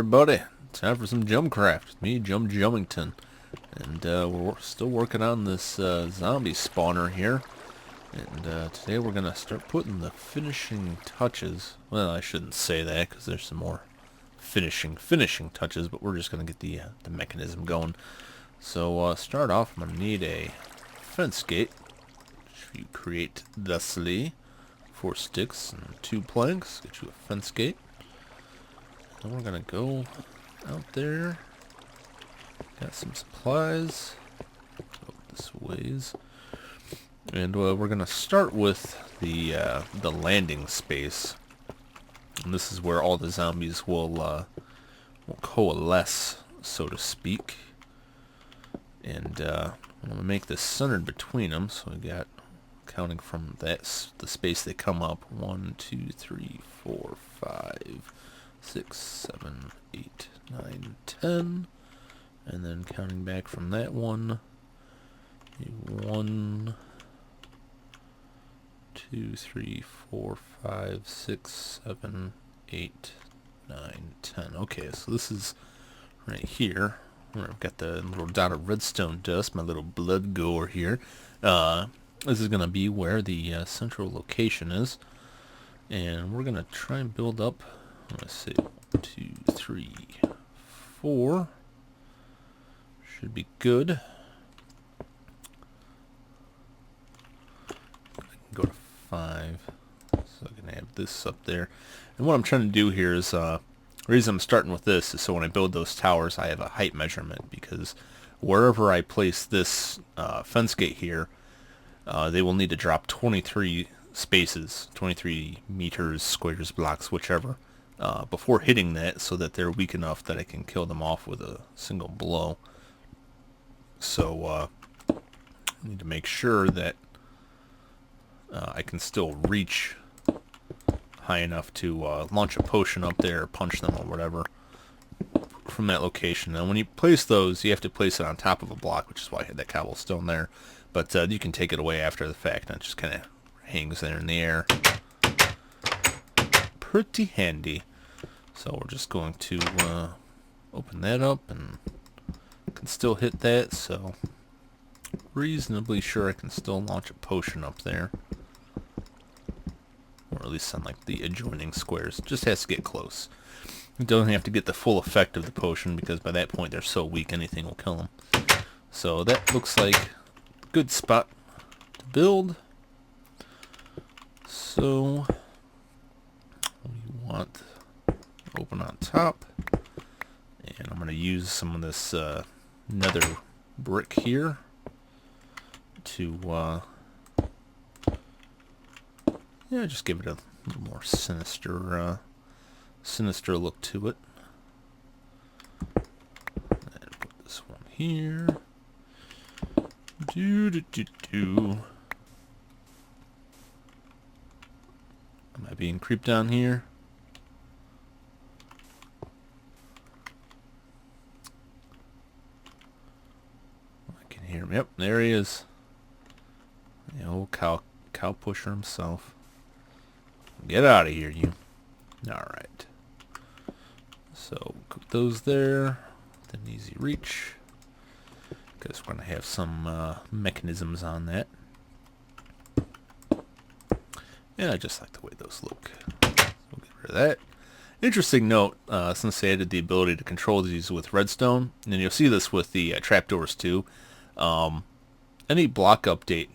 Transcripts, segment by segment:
everybody. Time for some Jumcraft. It's me, Jumington. And we're still working on this zombie spawner here. And today we're going to start putting the finishing touches. Well, I shouldn't say that because there's some more finishing touches, but we're just going to get the mechanism going. So start off, I'm going to need a fence gate, which you create thusly. 4 sticks and 2 planks. Get you a fence gate. And we're going to go out there. Got some supplies. Go this ways. And we're going to start with the landing space. And this is where all the zombies will coalesce, so to speak. And I'm going to make this centered between them. So we got, counting from the space they come up, 1, 2, 3, 4, 5, 6, 7, 8, 9, 10. And then counting back from that one, 1, 2, 3, 4, 5, 6, 7, 8, 9, 10. Okay, so this is right here where I've got the little dot of redstone dust, my little blood gore here. This is going to be where the central location is. And we're going to try and build up, let's see, 1, 2, 3, 4. Should be good. I can go to 5. So I can have this up there. And what I'm trying to do here is, the reason I'm starting with this is so when I build those towers I have a height measurement, because wherever I place this fence gate here, they will need to drop 23 spaces, 23 meters, squares, blocks, whichever, before hitting that, so that they're weak enough that I can kill them off with a single blow. So I need to make sure that I can still reach high enough to launch a potion up there, punch them or whatever from that location. And when you place those, you have to place it on top of a block, which is why I had that cobblestone there. But you can take it away after the fact, and it just kind of hangs there in the air. Pretty handy. So we're just going to open that up, and can still hit that, so reasonably sure I can still launch a potion up there. Or at least on like the adjoining squares. Just has to get close. It doesn't have to get the full effect of the potion, because by that point they're so weak anything will kill them. So that looks like a good spot to build. So we want open on top. And I'm going to use some of this nether brick here to just give it a little more sinister look to it. And put this one here. Am I being creeped down here? Hear him. Yep, there he is. The old cow pusher himself. Get out of here, you. Alright. So, cook those there. With an easy reach. Because we're going to have some mechanisms on that. And I just like the way those look. So we'll get rid of that. Interesting note, since they added the ability to control these with redstone, and you'll see this with the trapdoors too. Any block update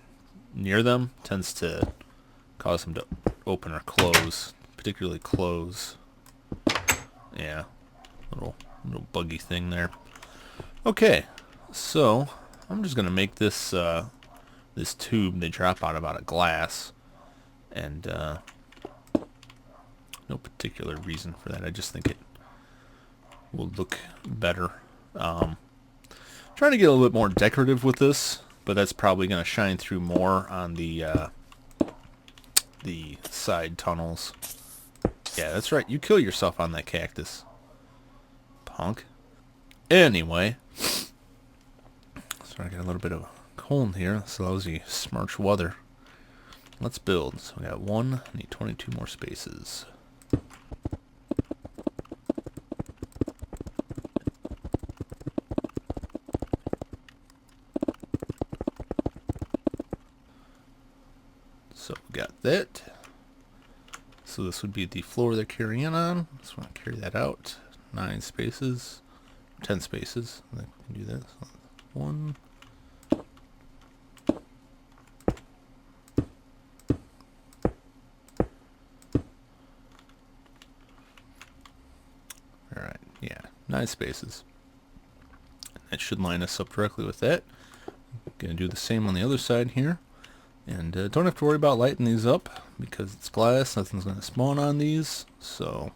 near them tends to cause them to open or close, particularly close. Yeah, little buggy thing there. Okay, so I'm just gonna make this this tube they drop out of glass, and no particular reason for that. I just think it will look better. Trying to get a little bit more decorative with this, but that's probably going to shine through more on the side tunnels. Yeah, that's right. You kill yourself on that cactus, punk. Anyway, so I got a little bit of cold here. This allows you smirch weather. Let's build. So we got 1. I need 22 more spaces. So we got that. So this would be the floor they're carrying in on. Just want to carry that out. 9 spaces. 10 spaces. I can do that. So 1. Alright, yeah. 9 spaces. That should line us up directly with that. Gonna do the same on the other side here. And don't have to worry about lighting these up because it's glass. Nothing's going to spawn on these. So,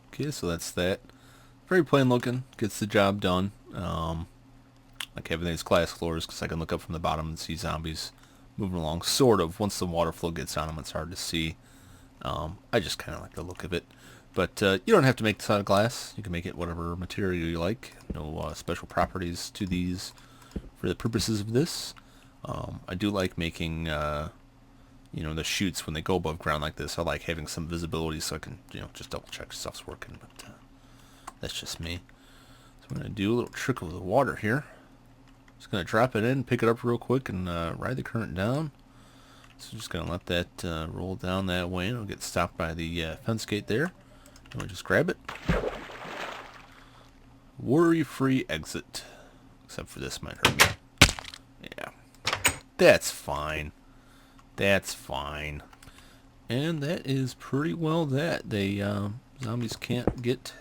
okay, so that's that. Very plain looking. Gets the job done. Like having these glass floors because I can look up from the bottom and see zombies moving along. Sort of. Once the water flow gets on them, it's hard to see. I just kind of like the look of it. But you don't have to make this out of glass. You can make it whatever material you like. No special properties to these for the purposes of this. I do like making, you know, the chutes when they go above ground like this. I like having some visibility so I can, you know, just double check stuff's working. But that's just me. So I'm going to do a little trick with the water here. Just going to drop it in, pick it up real quick, and ride the current down. So just going to let that roll down that way, and it'll get stopped by the fence gate there. And we'll just grab it. Worry-free exit. Except for this might hurt me. Yeah. That's fine. That's fine. And that is pretty well that. They, zombies can't get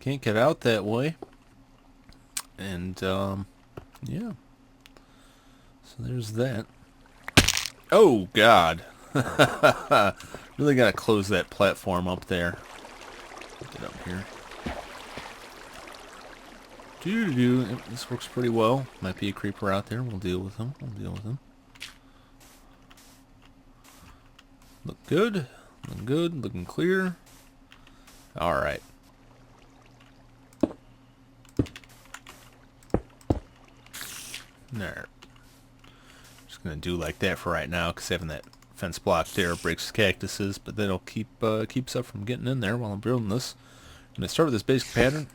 out that way. And, yeah. So there's that. Oh, God. Really gotta close that platform up there. Get up here. This works pretty well. Might be a creeper out there. We'll deal with him. Look good. Looking good. Looking clear. Alright. There. Just gonna do like that for right now, because having that fence block there breaks cactuses, but that'll keep stuff from getting in there while I'm building this. I'm gonna start with this basic pattern.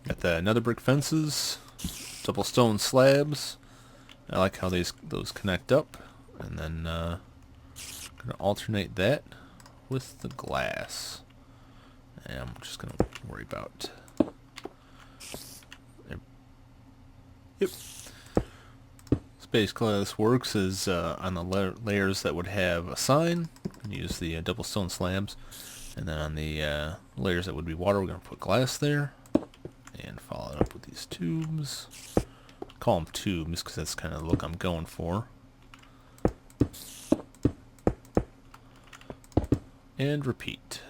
Got the nether brick fences, double stone slabs. I like how those connect up, and then gonna alternate that with the glass. And I'm just gonna worry about. Yep. Basically how this works is on the layers that would have a sign, use the double stone slabs, and then on the layers that would be water, we're going to put glass there, and follow it up with these tubes. Call them tubes because that's kind of the look I'm going for. And repeat.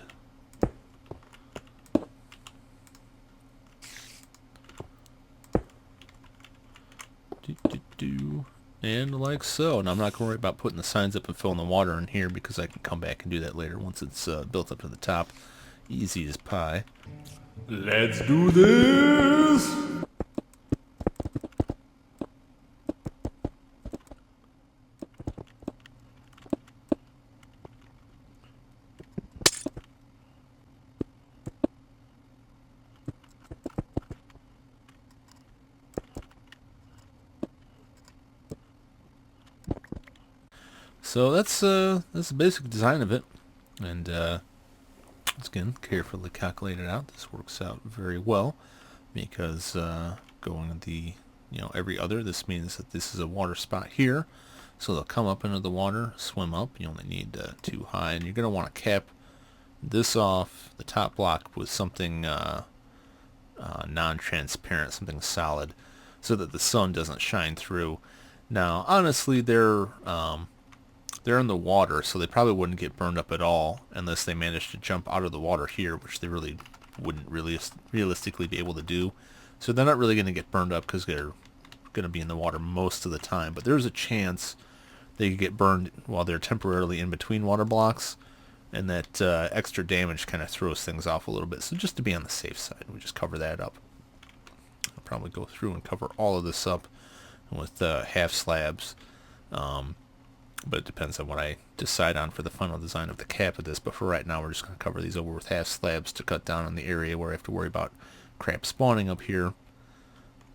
And like so. And I'm not going to worry about putting the signs up and filling the water in here because I can come back and do that later once it's built up to the top. Easy as pie. Let's do this! So that's the basic design of it, and once again, carefully calculated out. This works out very well because going the every other, this means that this is a water spot here, so they'll come up into the water, swim up. You only need 2 high, and you're going to want to cap this off the top block with something non-transparent, something solid, so that the sun doesn't shine through. Now, honestly, they're in the water, so they probably wouldn't get burned up at all unless they managed to jump out of the water here, which they really wouldn't realistically be able to do. So they're not really going to get burned up because they're going to be in the water most of the time. But there's a chance they could get burned while they're temporarily in between water blocks, and that extra damage kind of throws things off a little bit. So just to be on the safe side, we just cover that up. I'll probably go through and cover all of this up with half slabs. But it depends on what I decide on for the final design of the cap of this. But for right now, we're just going to cover these over with half slabs to cut down on the area where I have to worry about crap spawning up here.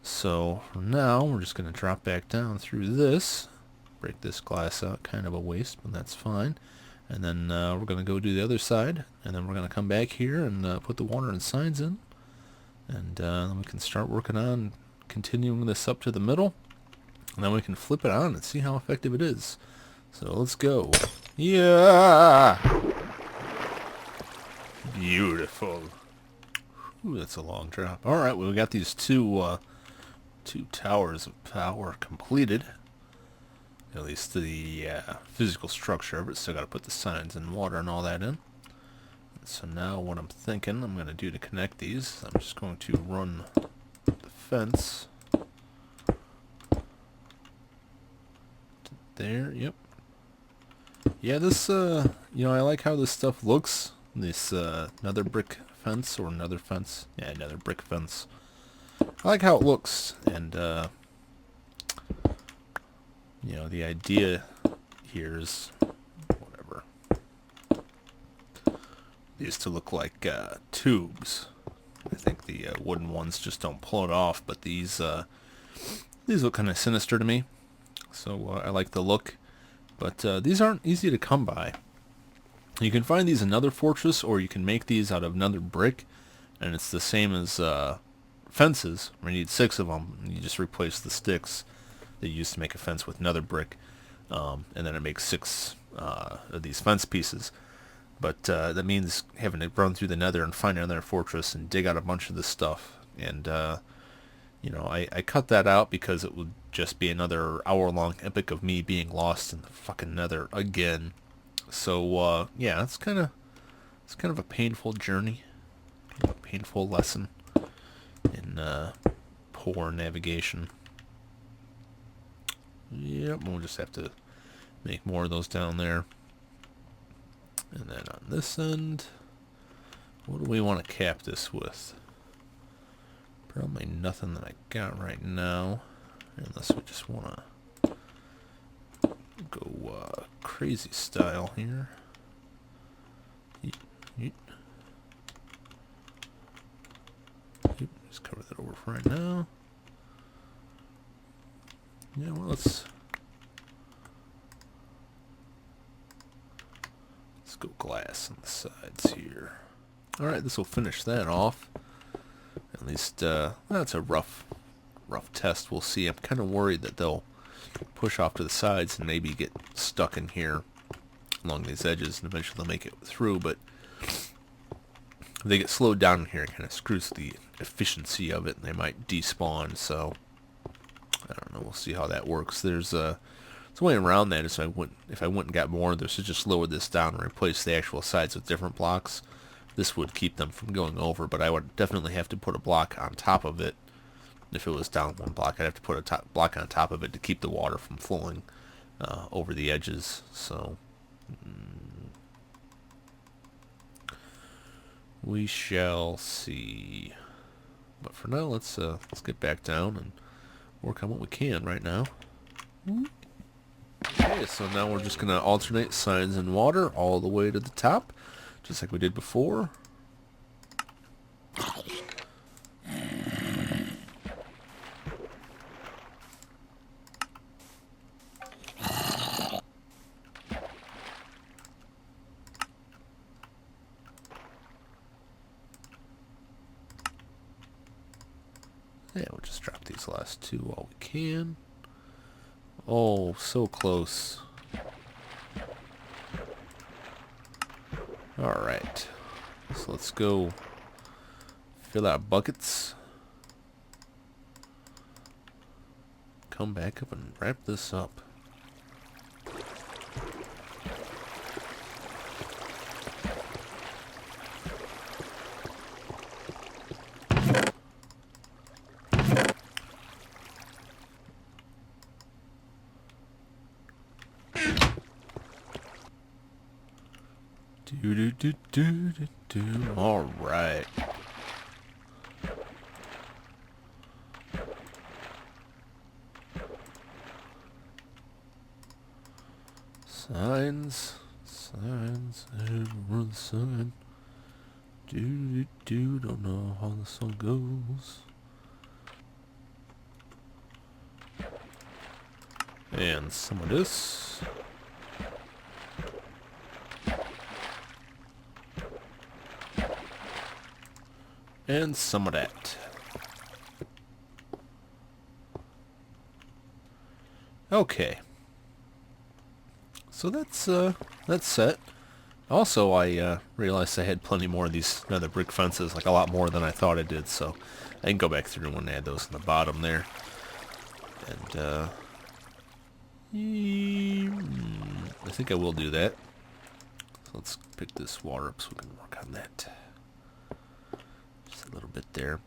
So for now, we're just going to drop back down through this. Break this glass out, kind of a waste, but that's fine. And then we're going to go do the other side, and then we're going to come back here and put the water and signs in. And then we can start working on continuing this up to the middle. And then we can flip it on and see how effective it is. So let's go. Yeah! Beautiful. Ooh, that's a long drop. Alright, well, we got these two towers of power completed. At least the physical structure of it. Still got to put the signs and water and all that in. So now what I'm thinking I'm going to do to connect these, I'm just going to run the fence to there. Yep. Yeah, this you know, I like how this stuff looks. This nether brick fence or nether fence. Yeah, nether brick fence. I like how it looks, and you know, the idea here is whatever. These to look like tubes. I think the wooden ones just don't pull it off, but these look kind of sinister to me. So I like the look, but these aren't easy to come by. You can find these in Nether Fortress, or you can make these out of nether brick, and it's the same as fences, where you need 6 of them, and you just replace the sticks that you used to make a fence with nether brick, and then it makes 6 of these fence pieces. But that means having to run through the nether and find another fortress and dig out a bunch of this stuff. And, you know, I cut that out because it would just be another hour-long epic of me being lost in the fucking nether again. So, yeah, it's kind of a painful journey, a painful lesson in poor navigation. Yep, we'll just have to make more of those down there. And then on this end, what do we want to cap this with? Probably nothing that I got right now, unless we just want to go crazy style here. Yeet, yeet. Yep, just cover that over for right now. Yeah, well, let's go glass on the sides here. Alright, this will finish that off. At least, that's a rough test. We'll see. I'm kind of worried that they'll push off to the sides and maybe get stuck in here along these edges, and eventually they'll make it through, but if they get slowed down in here, it kind of screws the efficiency of it, and they might despawn, so I don't know. We'll see how that works. There's a way around that. Is if I went and got more of this, to just lower this down and replace the actual sides with different blocks. This would keep them from going over, but I would definitely have to put a block on top of it. If it was down one block, I'd have to put a block on top of it to keep the water from flowing over the edges. So we shall see. But for now, let's get back down and work on what we can right now. Okay, so now we're just going to alternate signs and water all the way to the top, just like we did before. Yeah, we'll just drop these last 2 while we can. Oh, so close. Alright. So let's go fill out buckets. Come back up and wrap this up. All right. Signs, everyone sign. Don't know how the song goes. And some of this. And some of that. Okay. So that's set. Also, I realized I had plenty more of these nether brick fences, like a lot more than I thought I did, so I can go back through and add those in the bottom there. And, I think I will do that. So let's pick this water up so we can work on that. Just a little bit there.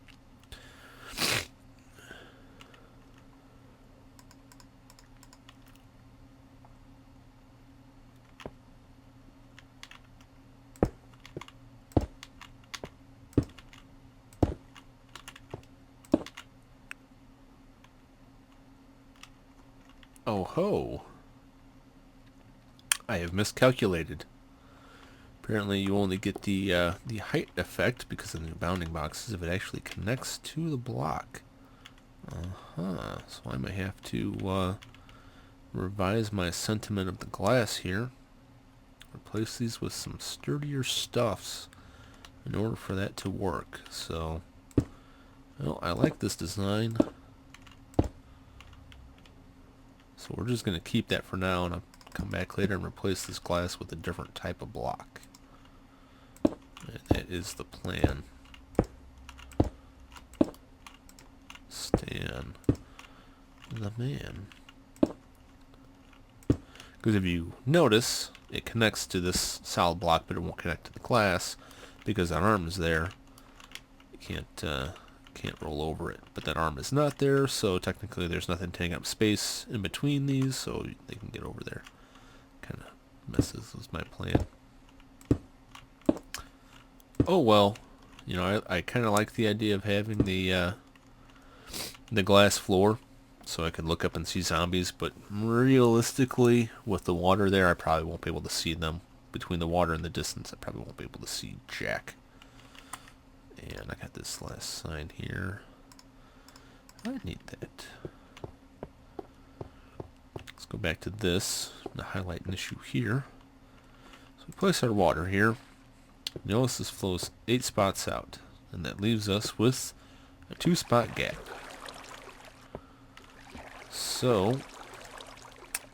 Oh ho! I have miscalculated. Apparently you only get the height effect because of the bounding boxes if it actually connects to the block. So I might have to revise my sentiment of the glass here. Replace these with some sturdier stuffs in order for that to work. So, well, I like this design. So we're just going to keep that for now, and I'll come back later and replace this glass with a different type of block. And that is the plan. Stan the man. Because if you notice, it connects to this solid block, but it won't connect to the glass because that arm is there. You can't roll over it. But that arm is not there, so technically there's nothing taking up space in between these, so they can get over there. Kind of messes with my plan. Oh well, you know, I kind of like the idea of having the glass floor, so I can look up and see zombies, but realistically, with the water there, I probably won't be able to see them. Between the water and the distance, I probably won't be able to see jack. And I got this last sign here. I need that. Let's go back to this, to highlight an issue here. So we place our water here. Notice this flows 8 spots out, and that leaves us with a 2-spot gap. So,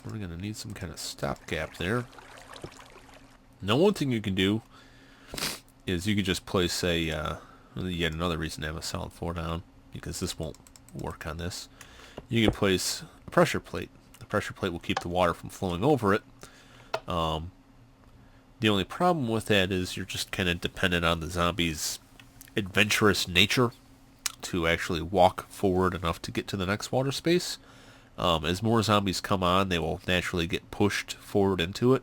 we're going to need some kind of stopgap there. Now, one thing you can do is you could just place a, yet another reason to have a solid floor down, because this won't work on this. You can place a pressure plate. The pressure plate will keep the water from flowing over it. The only problem with that is you're just kind of dependent on the zombie's adventurous nature to actually walk forward enough to get to the next water space. As more zombies come on, they will naturally get pushed forward into it,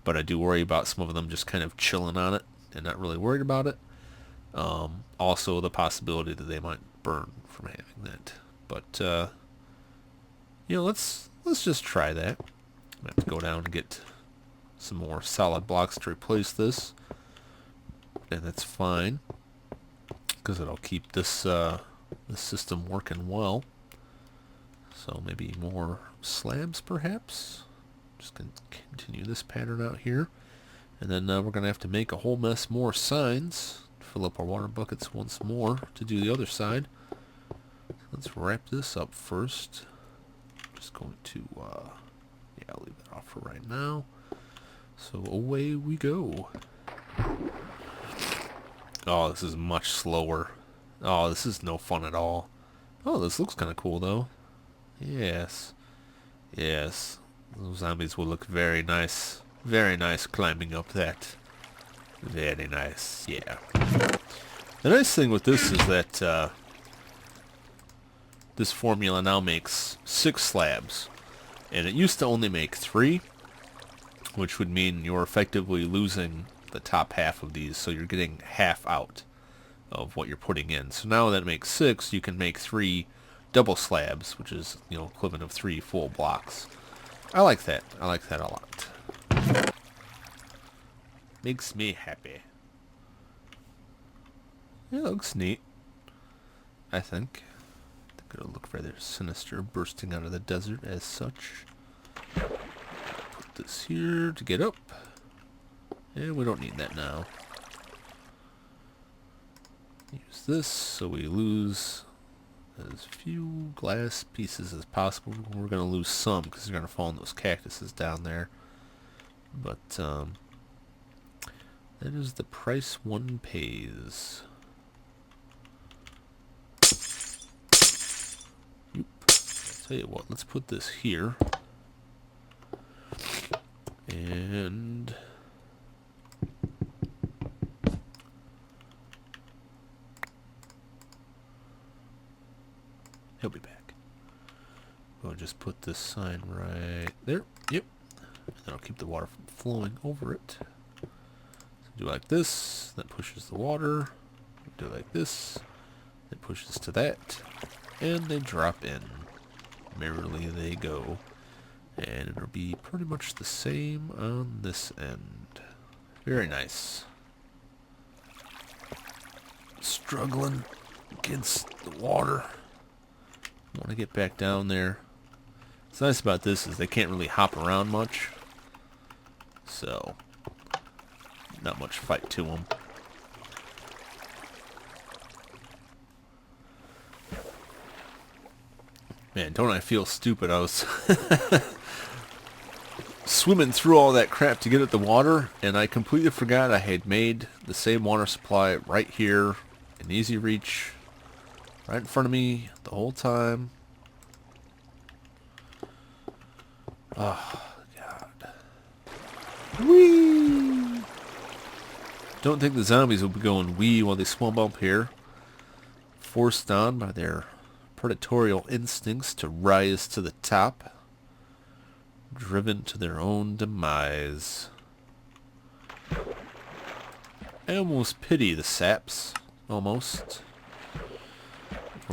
but I do worry about some of them just kind of chilling on it and not really worried about it. Also, the possibility that they might burn from having that. But, you know, let's just try that. I have to go down and get some more solid blocks to replace this, and that's fine because it'll keep this this system working well. So maybe more slabs, perhaps. Just gonna continue this pattern out here, and then we're gonna have to make a whole mess more signs. Fill up our water buckets once more to do the other side. Let's wrap this up first. Just going to yeah, I'll leave that off for right now. So away we go. Oh, this is much slower. Oh, this is no fun at all. Oh, this looks kind of cool though. Yes. Yes. Those zombies will look very nice. Very nice climbing up that. Very nice. Yeah. The nice thing with this is that this formula now makes 6 slabs. And it used to only make 3. Which would mean you're effectively losing the top half of these, so you're getting half out of what you're putting in. So now that makes 6, you can make 3 double slabs, which is, you know, equivalent of 3 full blocks. I like that. I like that a lot. Makes me happy. It looks neat, I think. It'll look rather sinister, bursting out of the desert as such. this here to get up. And we don't need that now. Use this so we lose as few glass pieces as possible. We're going to lose some because they're going to fall in those cactuses down there. But that is the price one pays. I'll tell you what, let's put this here. And he'll be back. We'll just put this sign right there. Yep. And then I'll keep the water from flowing over it. So do like this. That pushes the water. Do like this. It pushes to that. And they drop in. Merrily they go. And it'll be pretty much the same on this end. Very nice. Struggling against the water. Want to get back down there. What's nice about this is they can't really hop around much. So, not much fight to them. Man, don't I feel stupid. I was swimming through all that crap to get at the water, and I completely forgot I had made the same water supply right here in easy reach, right in front of me the whole time. Oh, God. Whee! Don't think the zombies will be going wee while they swim up here. Forced on by their predatorial instincts to rise to the top. Driven to their own demise. I almost pity the saps. Almost.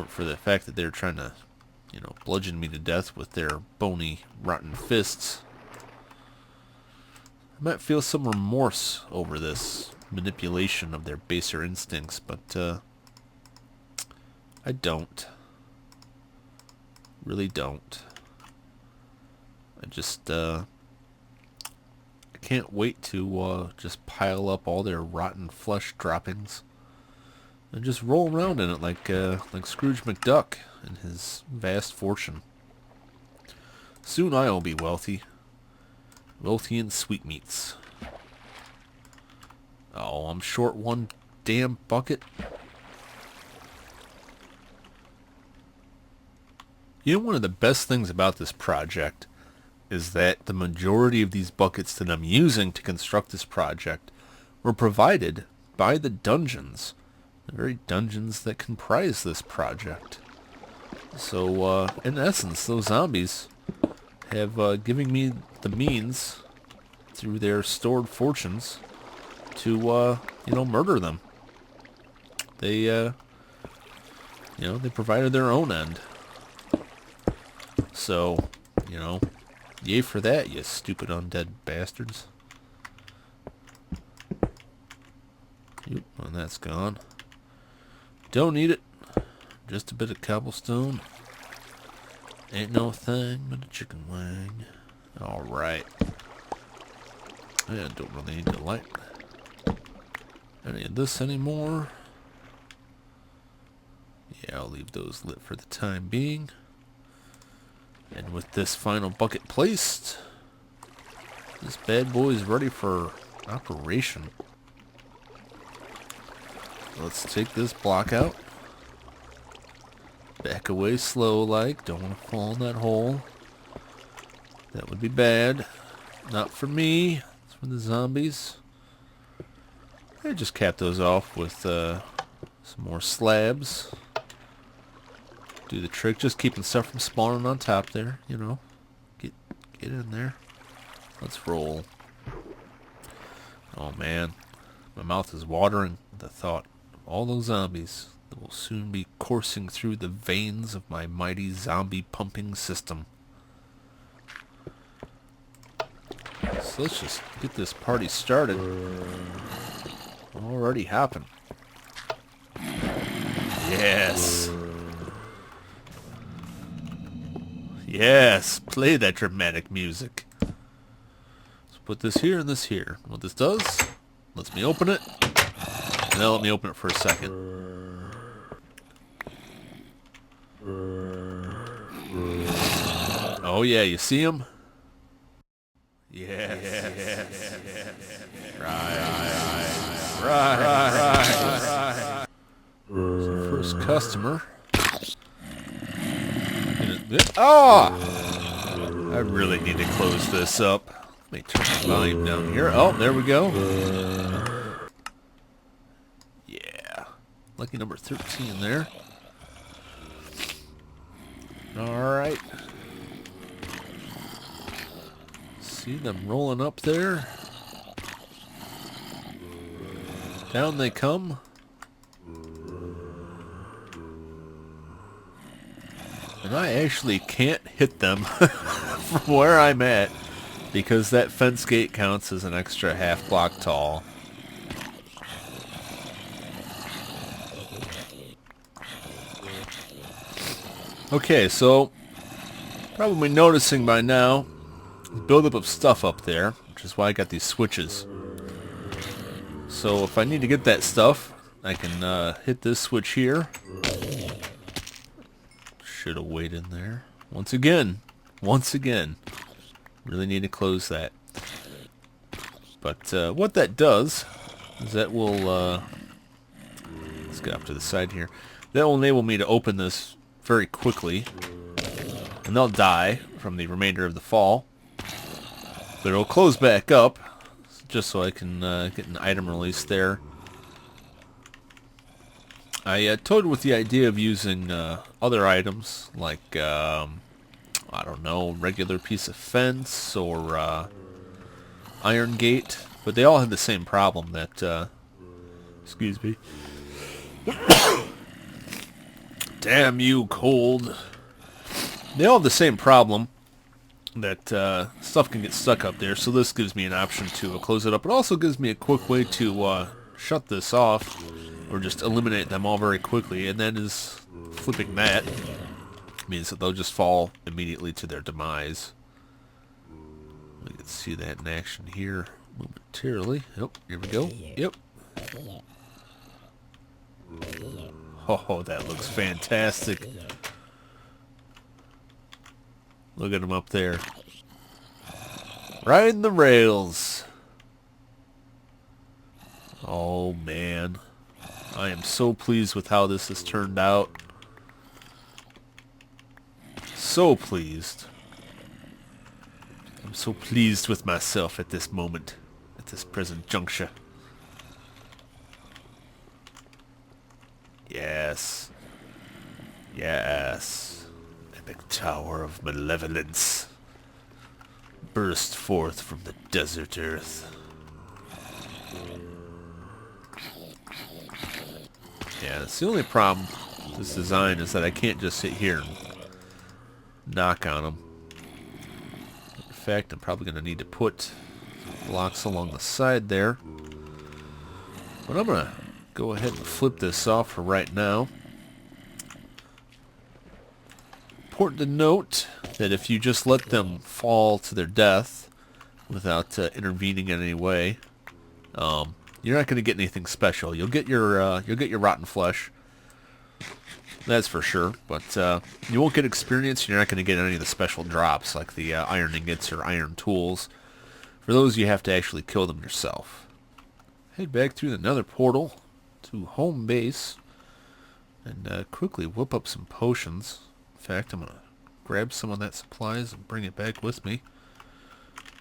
For the fact that they're trying to, you know, bludgeon me to death with their bony, rotten fists. I might feel some remorse over this manipulation of their baser instincts, but I don't. Really don't. I just, I can't wait to just pile up all their rotten flesh droppings and just roll around in it like Scrooge McDuck and his vast fortune. Soon I will be wealthy. Wealthy in sweetmeats. Oh, I'm short one damn bucket. You know, one of the best things about this project is that the majority of these buckets that I'm using to construct this project were provided by the dungeons. The very dungeons that comprise this project. So, in essence, those zombies have given me the means, through their stored fortunes, to, you know, murder them. They, you know, they provided their own end. So, you know, yay for that, you stupid undead bastards. Yep, and that's gone. Don't need it. Just a bit of cobblestone. Ain't no thing but a chicken wing. Alright. I don't really need to light any of this anymore. Yeah, I'll leave those lit for the time being. And with this final bucket placed, this bad boy is ready for operation. Let's take this block out. Back away slow like. Don't want to fall in that hole. That would be bad. Not for me. It's for the zombies. I just cap those off with some more slabs. Do the trick. Just keeping stuff from spawning on top there. You know. Get in there. Let's roll. Oh man. My mouth is watering at the thought of all those zombies that will soon be coursing through the veins of my mighty zombie pumping system. So let's just get this party started. Already hopping. Yes. Yes, play that dramatic music. put this here and this here. What this does, lets me open it. And now let me open it for a second. Oh yeah, you see him? Yes. Right. So first customer. Oh! I really need to close this up. Let me turn the volume down here. Oh, there we go. Yeah. Lucky number 13 there. Alright. See them rolling up there. Down they come. And I actually can't hit them from where I'm at because that fence gate counts as an extra half block tall. Okay, so probably noticing by now the buildup of stuff up there, which is why I got these switches. So if I need to get that stuff, I can hit this switch here. Should have waited in there. Once again. Really need to close that. But what that does is that will... let's get up to the side here. That will enable me to open this very quickly. And they'll die from the remainder of the fall. But it'll close back up just so I can get an item release there. I toyed with the idea of using other items like, I don't know, regular piece of fence or iron gate, but they all had the same problem that, excuse me. Damn you, cold. They all have the same problem that stuff can get stuck up there, so this gives me an option to close it up. It also gives me a quick way to shut this off, or just eliminate them all very quickly, and that is flipping that. Means that they'll just fall immediately to their demise. We can see that in action here momentarily. Oh, here we go. Yep. Oh, that looks fantastic. Look at them up there. Riding the rails. Oh, man. I am so pleased with how this has turned out. So pleased. I'm so pleased with myself at this moment, at this present juncture. Yes. Yes. Epic tower of malevolence burst forth from the desert earth. Yeah, that's the only problem with this design is that I can't just sit here and knock on them. In fact, I'm probably going to need to put blocks along the side there. But I'm going to go ahead and flip this off for right now. Important to note that if you just let them fall to their death without intervening in any way, you're not going to get anything special. You'll get your rotten flesh, that's for sure. But you won't get experience. You're not going to get any of the special drops like the iron ingots or iron tools. For those, you have to actually kill them yourself. Head back through the nether portal to home base and quickly whip up some potions. In fact, I'm going to grab some of that supplies and bring it back with me.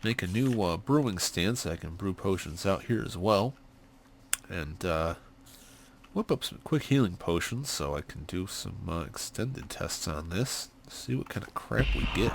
Make a new brewing stand so I can brew potions out here as well. And whip up some quick healing potions so I can do some extended tests on this. See what kind of crap we get.